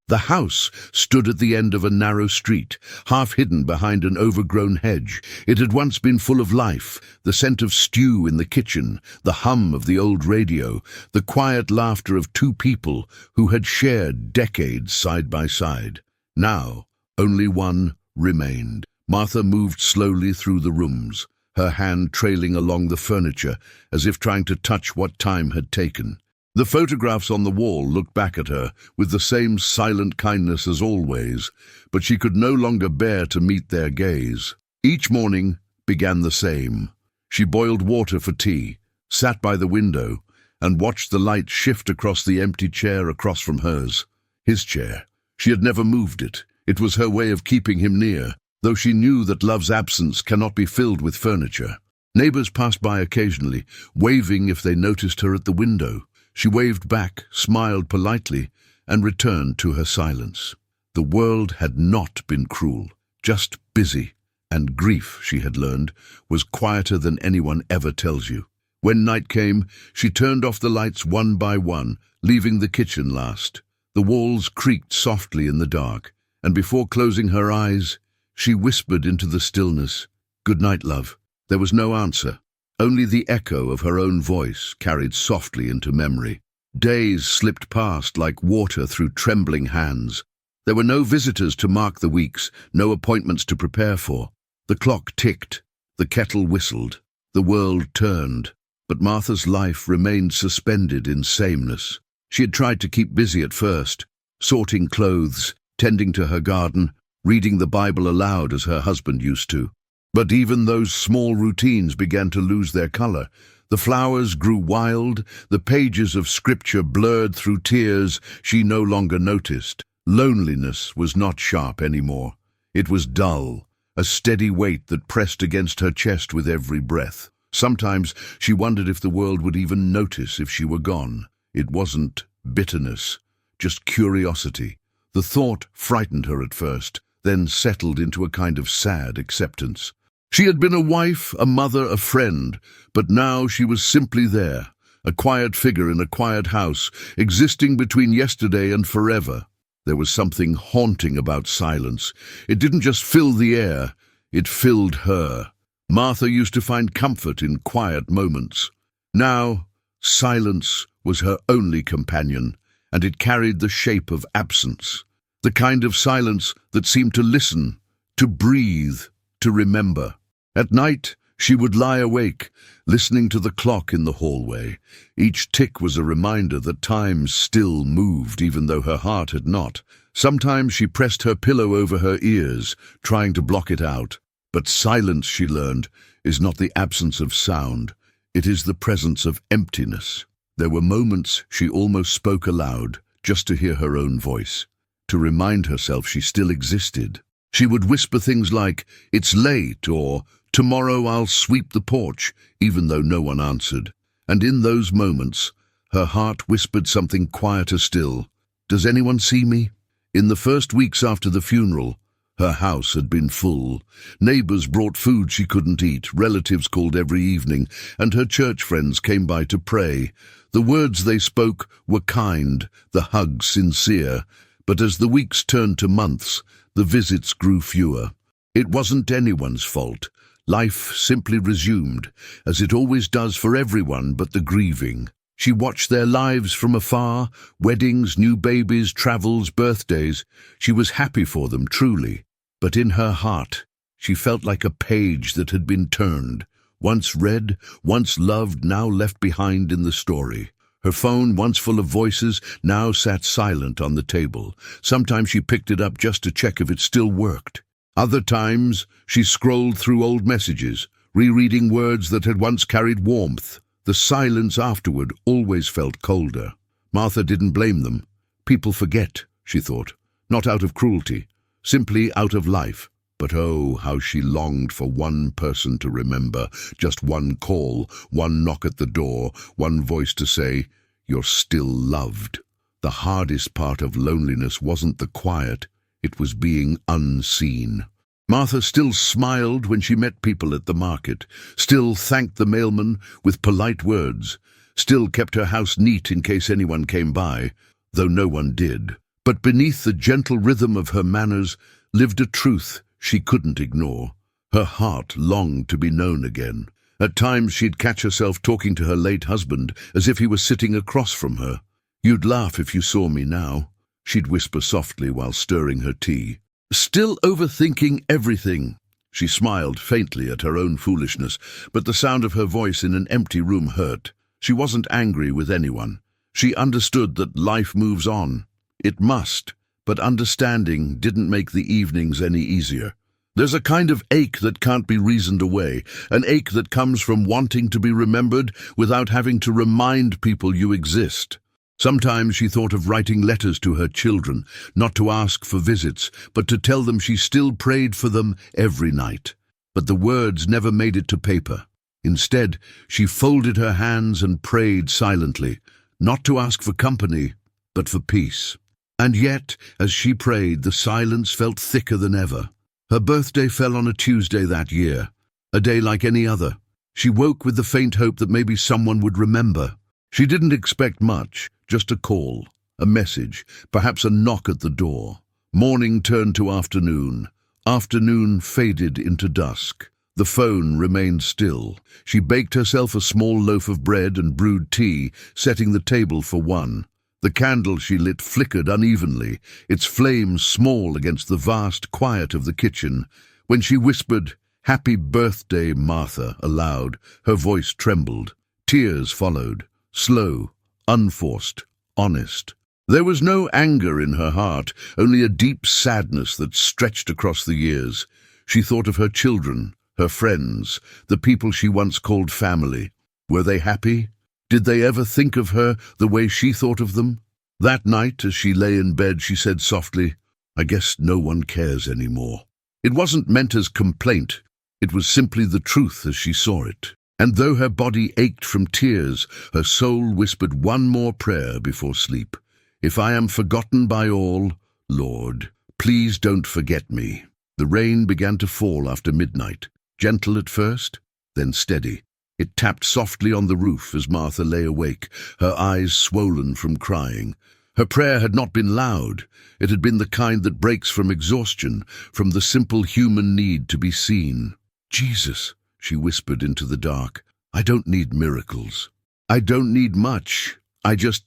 The house stood at the end of a narrow street, half hidden behind an overgrown hedge. It had once been full of life, the scent of stew in the kitchen, the hum of the old radio, the quiet laughter of two people who had shared decades side by side. Now, only one remained. Martha moved slowly through the rooms, her hand trailing along the furniture, as if trying to touch what time had taken. The photographs on the wall looked back at her with the same silent kindness as always, but she could no longer bear to meet their gaze. Each morning began the same. She boiled water for tea, sat by the window, and watched the light shift across the empty chair across from hers. His chair. She had never moved it. It was her way of keeping him near, though she knew that love's absence cannot be filled with furniture. Neighbors passed by occasionally, waving if they noticed her at the window. She waved back, smiled politely, and returned to her silence. The world had not been cruel, just busy, and grief, she had learned, was quieter than anyone ever tells you. When night came, she turned off the lights one by one, leaving the kitchen last. The walls creaked softly in the dark, and before closing her eyes, she whispered into the stillness, "Good night, love." There was no answer. Only the echo of her own voice carried softly into memory. Days slipped past like water through trembling hands. There were no visitors to mark the weeks, no appointments to prepare for. The clock ticked, the kettle whistled, the world turned, but Martha's life remained suspended in sameness. She had tried to keep busy at first, sorting clothes, tending to her garden, reading the Bible aloud as her husband used to. But even those small routines began to lose their color. The flowers grew wild, the pages of scripture blurred through tears she no longer noticed. Loneliness was not sharp anymore. It was dull, a steady weight that pressed against her chest with every breath. Sometimes she wondered if the world would even notice if she were gone. It wasn't bitterness, just curiosity. The thought frightened her at first, then settled into a kind of sad acceptance. She had been a wife, a mother, a friend, but now she was simply there, a quiet figure in a quiet house, existing between yesterday and forever. There was something haunting about silence. It didn't just fill the air, it filled her. Martha used to find comfort in quiet moments. Now, silence was her only companion, and it carried the shape of absence. The kind of silence that seemed to listen, to breathe, to remember. At night, she would lie awake, listening to the clock in the hallway. Each tick was a reminder that time still moved, even though her heart had not. Sometimes she pressed her pillow over her ears, trying to block it out. But silence, she learned, is not the absence of sound. It is the presence of emptiness. There were moments she almost spoke aloud, just to hear her own voice, to remind herself she still existed. She would whisper things like, "It's late," or "Tomorrow I'll sweep the porch," even though no one answered. And in those moments, her heart whispered something quieter still. "Does anyone see me?" In the first weeks after the funeral, her house had been full. Neighbors brought food she couldn't eat, relatives called every evening, and her church friends came by to pray. The words they spoke were kind, the hugs sincere, but as the weeks turned to months, the visits grew fewer. It wasn't anyone's fault. Life simply resumed, as it always does for everyone but the grieving. She watched their lives from afar, weddings, new babies, travels, birthdays. She was happy for them, truly. But in her heart, she felt like a page that had been turned. Once read, once loved, now left behind in the story. Her phone, once full of voices, now sat silent on the table. Sometimes she picked it up just to check if it still worked. Other times, she scrolled through old messages, rereading words that had once carried warmth. The silence afterward always felt colder. Martha didn't blame them. People forget, she thought, not out of cruelty, simply out of life. But oh, how she longed for one person to remember, just one call, one knock at the door, one voice to say, "You're still loved." The hardest part of loneliness wasn't the quiet, it was being unseen. Martha still smiled when she met people at the market, still thanked the mailman with polite words, still kept her house neat in case anyone came by, though no one did. But beneath the gentle rhythm of her manners lived a truth she couldn't ignore. Her heart longed to be known again. At times she'd catch herself talking to her late husband as if he was sitting across from her. "You'd laugh if you saw me now," she'd whisper softly while stirring her tea. "Still overthinking everything." She smiled faintly at her own foolishness, but the sound of her voice in an empty room hurt. She wasn't angry with anyone. She understood that life moves on. It must, but understanding didn't make the evenings any easier. There's a kind of ache that can't be reasoned away, an ache that comes from wanting to be remembered without having to remind people you exist. Sometimes she thought of writing letters to her children, not to ask for visits, but to tell them she still prayed for them every night. But the words never made it to paper. Instead, she folded her hands and prayed silently, not to ask for company, but for peace. And yet, as she prayed, the silence felt thicker than ever. Her birthday fell on a Tuesday that year, a day like any other. She woke with the faint hope that maybe someone would remember. She didn't expect much, just a call, a message, perhaps a knock at the door. Morning turned to afternoon. Afternoon faded into dusk. The phone remained still. She baked herself a small loaf of bread and brewed tea, setting the table for one. The candle she lit flickered unevenly, its flames small against the vast quiet of the kitchen. When she whispered, "Happy birthday, Martha," aloud, her voice trembled. Tears followed, slow, unforced, honest. There was no anger in her heart, only a deep sadness that stretched across the years. She thought of her children, her friends, the people she once called family. Were they happy? Did they ever think of her the way she thought of them? That night, as she lay in bed, she said softly, "I guess no one cares anymore." It wasn't meant as complaint. It was simply the truth as she saw it. And though her body ached from tears, her soul whispered one more prayer before sleep. "If I am forgotten by all, Lord, please don't forget me." The rain began to fall after midnight, gentle at first, then steady. It tapped softly on the roof as Martha lay awake, her eyes swollen from crying. Her prayer had not been loud. It had been the kind that breaks from exhaustion, from the simple human need to be seen. "Jesus," she whispered into the dark, "I don't need miracles. I don't need much. I just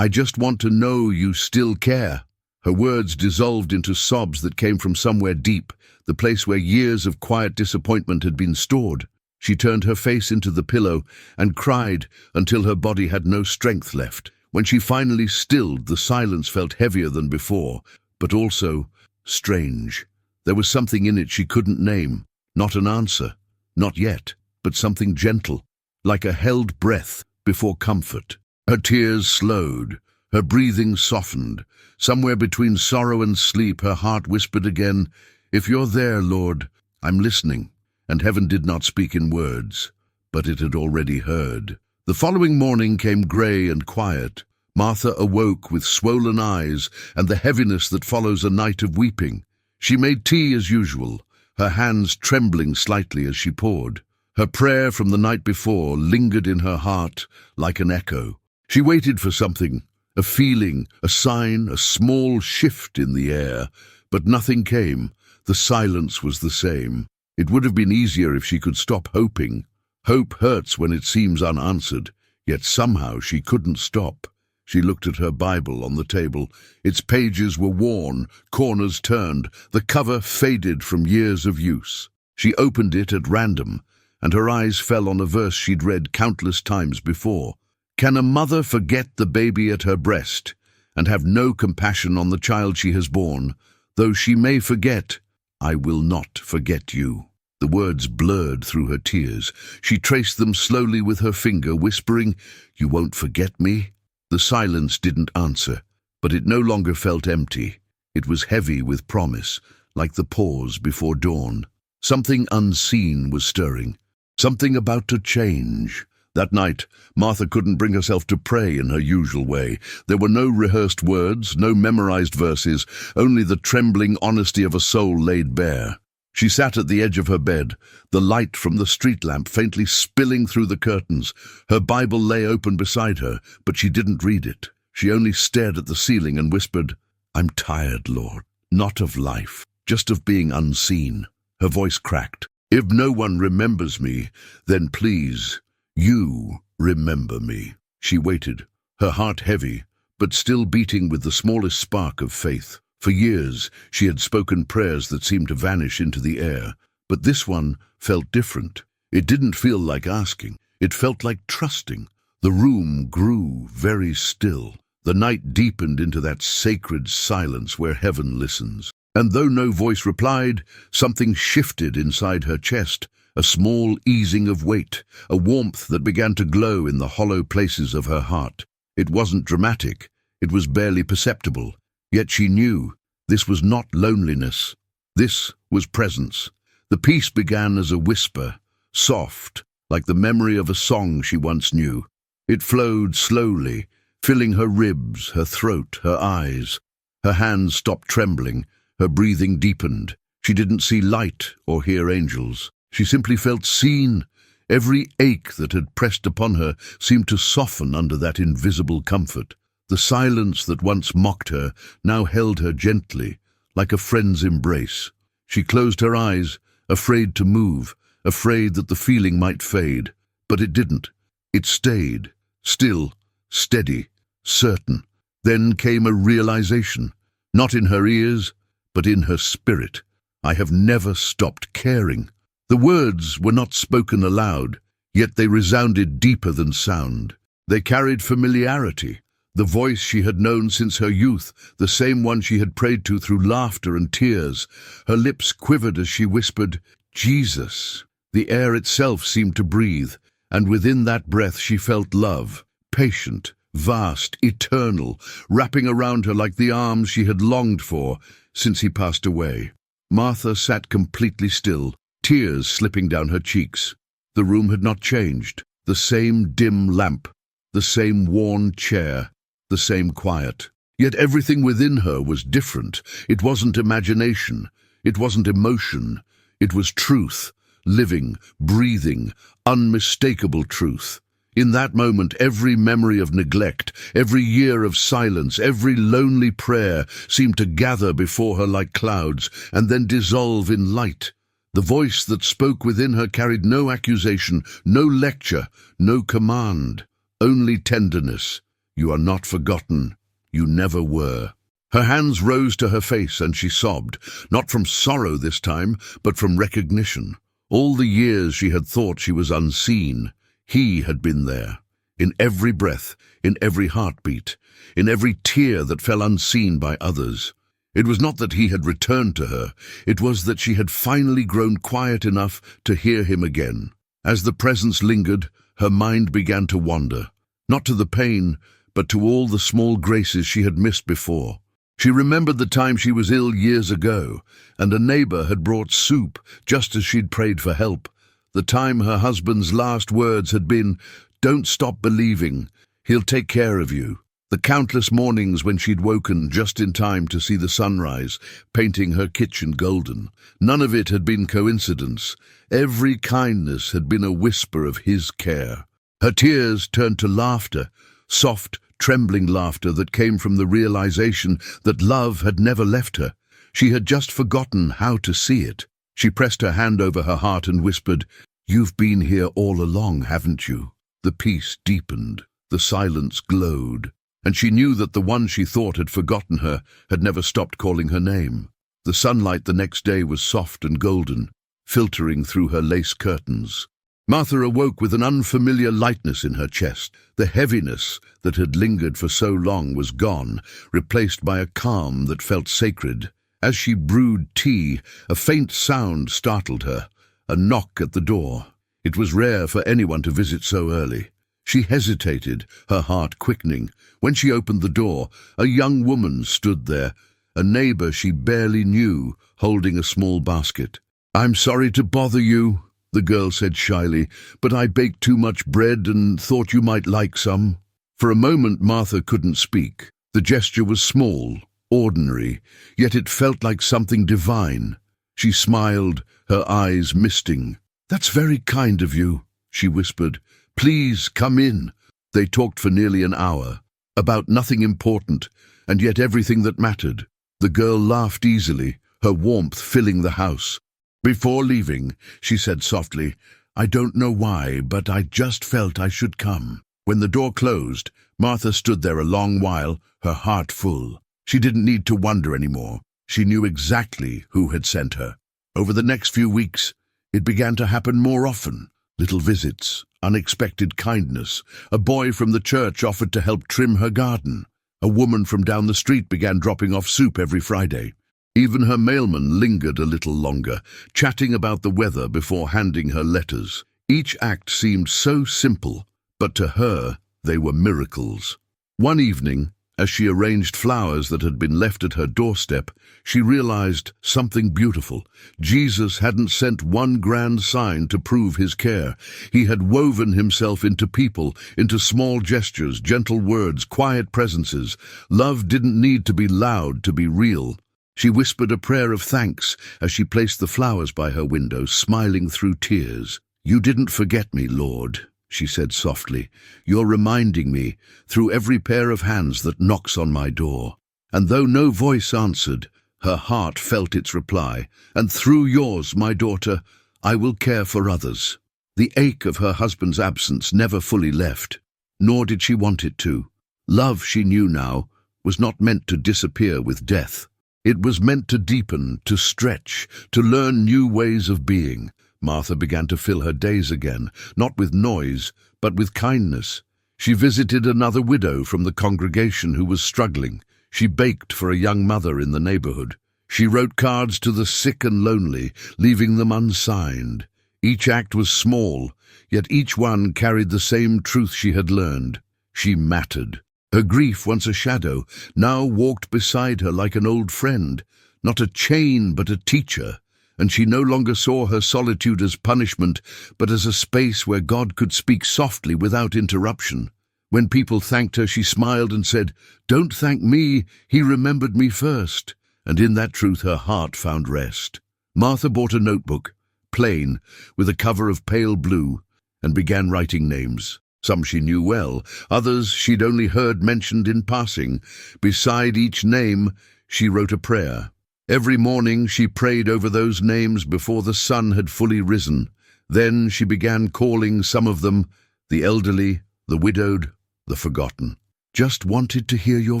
want to know you still care." Her words dissolved into sobs that came from somewhere deep, the place where years of quiet disappointment had been stored. She turned her face into the pillow and cried until her body had no strength left. When she finally stilled, the silence felt heavier than before, but also strange. There was something in it she couldn't name. Not an answer, not yet, but something gentle, like a held breath before comfort. Her tears slowed, her breathing softened. Somewhere between sorrow and sleep, her heart whispered again, "If you're there, Lord, I'm listening." And heaven did not speak in words, but it had already heard. The following morning came grey and quiet. Martha awoke with swollen eyes and the heaviness that follows a night of weeping. She made tea as usual, her hands trembling slightly as she poured. Her prayer from the night before lingered in her heart like an echo. She waited for something, a feeling, a sign, a small shift in the air, but nothing came. The silence was the same. It would have been easier if she could stop hoping. Hope hurts when it seems unanswered, yet somehow she couldn't stop. She looked at her Bible on the table. Its pages were worn, corners turned, the cover faded from years of use. She opened it at random, and her eyes fell on a verse she'd read countless times before. "Can a mother forget the baby at her breast, and have no compassion on the child she has borne? Though she may forget, I will not forget you." The words blurred through her tears. She traced them slowly with her finger, whispering, "You won't forget me?" The silence didn't answer, but it no longer felt empty. It was heavy with promise, like the pause before dawn. Something unseen was stirring, something about to change. That night, Martha couldn't bring herself to pray in her usual way. There were no rehearsed words, no memorized verses, only the trembling honesty of a soul laid bare. She sat at the edge of her bed, the light from the street lamp faintly spilling through the curtains. Her Bible lay open beside her, but she didn't read it. She only stared at the ceiling and whispered, I'm tired, Lord. Not of life, just of being unseen. Her voice cracked. If no one remembers me, then please, you remember me. She waited, her heart heavy, but still beating with the smallest spark of faith. For years, she had spoken prayers that seemed to vanish into the air, but this one felt different. It didn't feel like asking. It felt like trusting. The room grew very still. The night deepened into that sacred silence where heaven listens. And though no voice replied, something shifted inside her chest, a small easing of weight, a warmth that began to glow in the hollow places of her heart. It wasn't dramatic, it was barely perceptible, yet she knew this was not loneliness. This was presence. The peace began as a whisper, soft, like the memory of a song she once knew. It flowed slowly, filling her ribs, her throat, her eyes. Her hands stopped trembling, her breathing deepened. She didn't see light or hear angels. She simply felt seen. Every ache that had pressed upon her seemed to soften under that invisible comfort. The silence that once mocked her now held her gently, like a friend's embrace. She closed her eyes, afraid to move, afraid that the feeling might fade. But it didn't. It stayed, still, steady, certain. Then came a realization, not in her ears, but in her spirit. I have never stopped caring. The words were not spoken aloud, yet they resounded deeper than sound. They carried familiarity, the voice she had known since her youth, the same one she had prayed to through laughter and tears. Her lips quivered as she whispered, "Jesus." The air itself seemed to breathe, and within that breath she felt love, patient, vast, eternal, wrapping around her like the arms she had longed for since he passed away. Martha sat completely still, tears slipping down her cheeks. The room had not changed. The same dim lamp, the same worn chair, the same quiet. Yet everything within her was different. It wasn't imagination. It wasn't emotion. It was truth, living, breathing, unmistakable truth. In that moment, every memory of neglect, every year of silence, every lonely prayer seemed to gather before her like clouds and then dissolve in light. The voice that spoke within her carried no accusation, no lecture, no command, only tenderness. You are not forgotten. You never were. Her hands rose to her face and she sobbed, not from sorrow this time, but from recognition. All the years she had thought she was unseen, he had been there, in every breath, in every heartbeat, in every tear that fell unseen by others. It was not that he had returned to her, it was that she had finally grown quiet enough to hear him again. As the presence lingered, her mind began to wander, not to the pain, but to all the small graces she had missed before. She remembered the time she was ill years ago, and a neighbor had brought soup just as she'd prayed for help. The time her husband's last words had been, "Don't stop believing, he'll take care of you." The countless mornings when she'd woken just in time to see the sunrise, painting her kitchen golden. None of it had been coincidence. Every kindness had been a whisper of his care. Her tears turned to laughter, soft, trembling laughter that came from the realization that love had never left her. She had just forgotten how to see it. She pressed her hand over her heart and whispered, "You've been here all along, haven't you?" The peace deepened, the silence glowed, and she knew that the one she thought had forgotten her had never stopped calling her name. The sunlight the next day was soft and golden, filtering through her lace curtains. Martha awoke with an unfamiliar lightness in her chest. The heaviness that had lingered for so long was gone, replaced by a calm that felt sacred. As she brewed tea, a faint sound startled her, a knock at the door. It was rare for anyone to visit so early. She hesitated, her heart quickening. When she opened the door, a young woman stood there, a neighbor she barely knew, holding a small basket. "I'm sorry to bother you," the girl said shyly, "but I baked too much bread and thought you might like some." For a moment Martha couldn't speak. The gesture was small, ordinary, yet it felt like something divine. She smiled, her eyes misting. "That's very kind of you," she whispered. "Please come in." They talked for nearly an hour, about nothing important, and yet everything that mattered. The girl laughed easily, her warmth filling the house. Before leaving, she said softly, "I don't know why, but I just felt I should come." When the door closed, Martha stood there a long while, her heart full. She didn't need to wonder anymore. She knew exactly who had sent her. Over the next few weeks, it began to happen more often. Little visits, unexpected kindness. A boy from the church offered to help trim her garden. A woman from down the street began dropping off soup every Friday. Even her mailman lingered a little longer, chatting about the weather before handing her letters. Each act seemed so simple, but to her they were miracles. One evening, as she arranged flowers that had been left at her doorstep, she realized something beautiful. Jesus hadn't sent one grand sign to prove his care. He had woven himself into people, into small gestures, gentle words, quiet presences. Love didn't need to be loud to be real. She whispered a prayer of thanks as she placed the flowers by her window, smiling through tears. "You didn't forget me, Lord," she said softly. "You're reminding me through every pair of hands that knocks on my door." And though no voice answered, her heart felt its reply. "And through yours, my daughter, I will care for others." The ache of her husband's absence never fully left, nor did she want it to. Love, she knew now, was not meant to disappear with death. It was meant to deepen, to stretch, to learn new ways of being. Martha began to fill her days again, not with noise, but with kindness. She visited another widow from the congregation who was struggling. She baked for a young mother in the neighborhood. She wrote cards to the sick and lonely, leaving them unsigned. Each act was small, yet each one carried the same truth she had learned. She mattered. Her grief, once a shadow, now walked beside her like an old friend, not a chain but a teacher. And she no longer saw her solitude as punishment, but as a space where God could speak softly without interruption. When people thanked her, she smiled and said, "Don't thank me, he remembered me first." And in that truth her heart found rest. Martha bought a notebook, plain, with a cover of pale blue, and began writing names. Some she knew well, others she'd only heard mentioned in passing. Beside each name, she wrote a prayer. Every morning she prayed over those names before the sun had fully risen. Then she began calling some of them, the elderly, the widowed, the forgotten. "Just wanted to hear your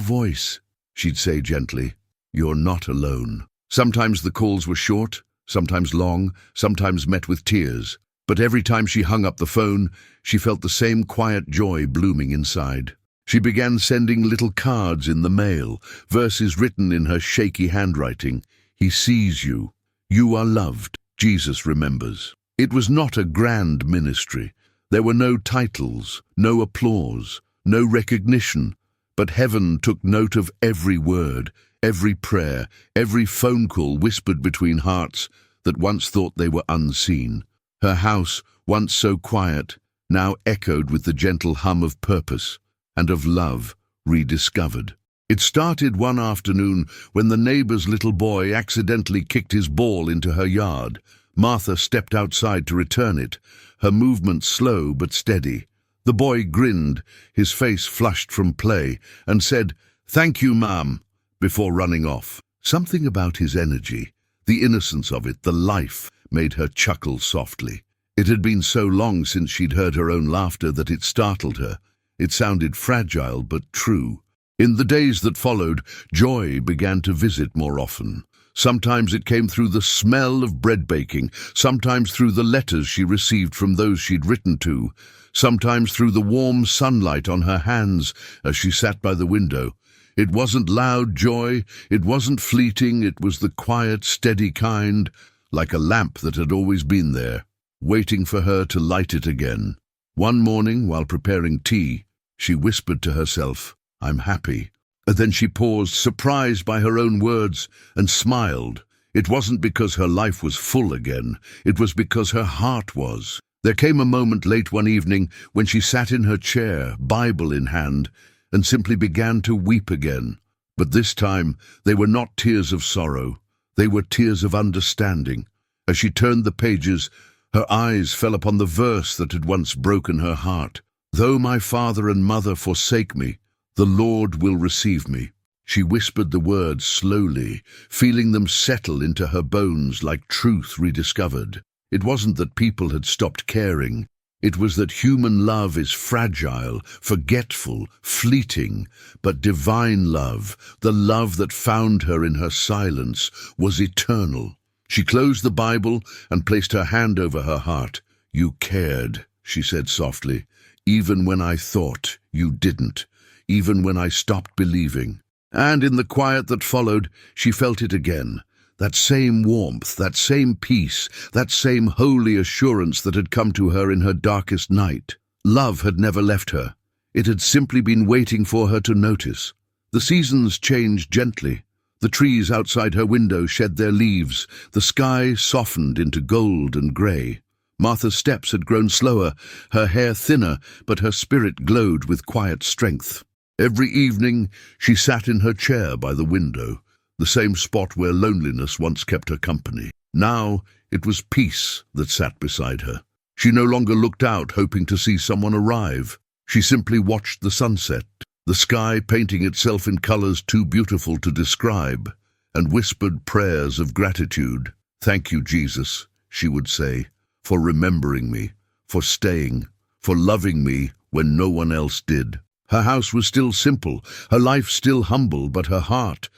voice," she'd say gently. "You're not alone." Sometimes the calls were short, sometimes long, sometimes met with tears. But every time she hung up the phone, she felt the same quiet joy blooming inside. She began sending little cards in the mail, verses written in her shaky handwriting. "He sees you. You are loved. Jesus remembers." It was not a grand ministry. There were no titles, no applause, no recognition. But heaven took note of every word, every prayer, every phone call whispered between hearts that once thought they were unseen. Her house, once so quiet, now echoed with the gentle hum of purpose and of love rediscovered. It started one afternoon when the neighbor's little boy accidentally kicked his ball into her yard. Martha stepped outside to return it, her movements slow but steady. The boy grinned, his face flushed from play, and said, "Thank you, Ma'am," before running off. Something about his energy, the innocence of it, the life, made her chuckle softly. It had been so long since she'd heard her own laughter that it startled her. It sounded fragile but true. In the days that followed, joy began to visit more often. Sometimes it came through the smell of bread baking, sometimes through the letters she received from those she'd written to, sometimes through the warm sunlight on her hands as she sat by the window. It wasn't loud joy, it wasn't fleeting, it was the quiet, steady kind, like a lamp that had always been there, waiting for her to light it again. One morning, while preparing tea, she whispered to herself, "I'm happy." And then she paused, surprised by her own words, and smiled. It wasn't because her life was full again, it was because her heart was. There came a moment late one evening when she sat in her chair, Bible in hand, and simply began to weep again. But this time they were not tears of sorrow. They were tears of understanding. As she turned the pages, her eyes fell upon the verse that had once broken her heart. "Though my father and mother forsake me, the Lord will receive me." She whispered the words slowly, feeling them settle into her bones like truth rediscovered. It wasn't that people had stopped caring. It was that human love is fragile, forgetful, fleeting, but divine love, the love that found her in her silence, was eternal. She closed the Bible and placed her hand over her heart. "You cared," she said softly, "even when I thought you didn't, even when I stopped believing." And in the quiet that followed, she felt it again. That same warmth, that same peace, that same holy assurance that had come to her in her darkest night. Love had never left her. It had simply been waiting for her to notice. The seasons changed gently. The trees outside her window shed their leaves. The sky softened into gold and grey. Martha's steps had grown slower, her hair thinner, but her spirit glowed with quiet strength. Every evening she sat in her chair by the window, the same spot where loneliness once kept her company. Now it was peace that sat beside her. She no longer looked out hoping to see someone arrive. She simply watched the sunset, the sky painting itself in colors too beautiful to describe, and whispered prayers of gratitude. "Thank you, Jesus," she would say, "for remembering me, for staying, for loving me when no one else did." Her house was still simple, her life still humble, but her heart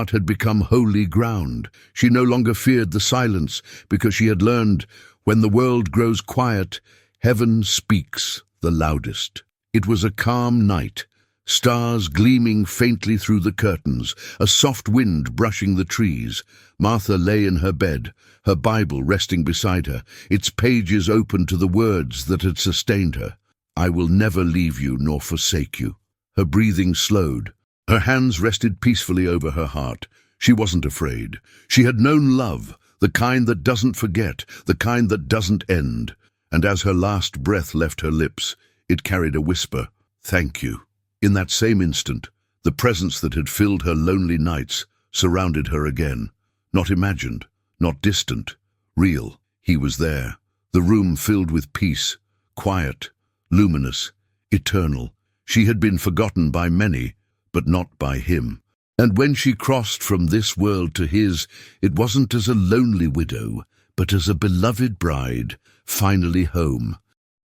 had become holy ground. She no longer feared the silence, because she had learned, when the world grows quiet, heaven speaks the loudest. It was a calm night, stars gleaming faintly through the curtains, a soft wind brushing the trees. Martha lay in her bed, her Bible resting beside her, its pages open to the words that had sustained her. "I will never leave you nor forsake you." Her breathing slowed. Her hands rested peacefully over her heart. She wasn't afraid. She had known love, the kind that doesn't forget, the kind that doesn't end. And as her last breath left her lips, it carried a whisper, "Thank you." In that same instant, the presence that had filled her lonely nights surrounded her again. Not imagined, not distant, real. He was there. The room filled with peace, quiet, luminous, eternal. She had been forgotten by many, but not by him. And when she crossed from this world to his, it wasn't as a lonely widow, but as a beloved bride, finally home.